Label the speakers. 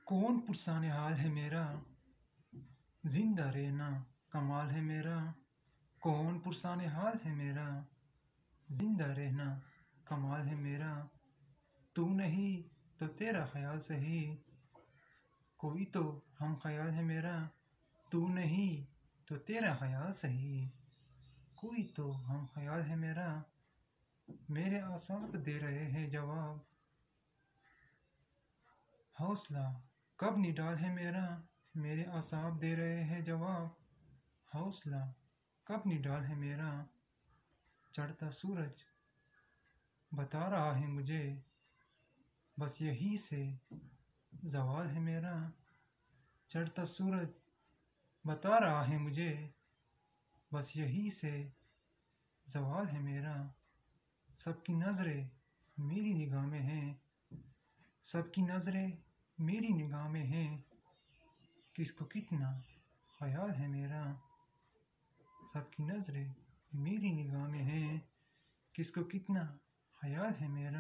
Speaker 1: कौन पुरसान हाल है मेरा, जिंदा रहना कमाल है मेरा। कौन पुरसान हाल है मेरा, जिंदा रहना कमाल है मेरा। तू नहीं तो तेरा ख्याल सही, कोई तो हम ख्याल है मेरा। तू नहीं तो तेरा ख्याल सही, कोई तो हम ख्याल है मेरा। मेरे आसाब दे रहे हैं जवाब, हौसला कब निडाल है मेरा। मेरे आसाब दे रहे हैं जवाब, हौसला कब निडाल है मेरा। चढ़ता सूरज बता रहा है मुझे, बस यही से ज़वाल है मेरा। चढ़ता सूरज बता रहा है मुझे, बस यही से ज़वाल है मेरा। सबकी नज़रें मेरी निगाह में हैं, सबकी नज़रें मेरी निगाह में हैं। किसको कितना ख्याल है मेरा। सबकी नज़रें मेरी निगाह में हैं, किसको कितना ख्याल है मेरा।